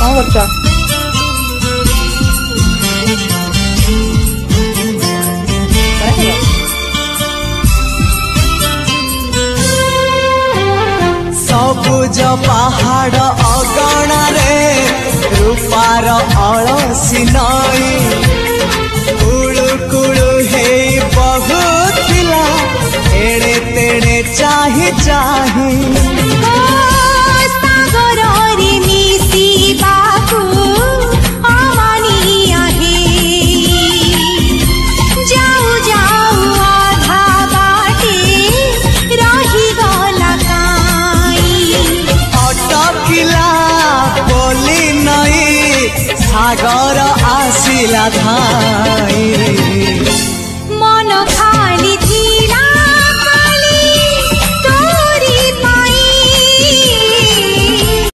कौन कर सबुज पहाड़ अगणा रे रूपार अलसी नई कुड़ू कुड़ू हे बहुत थिला एड़े तेड़े चाही चाही सागर आसिला धाई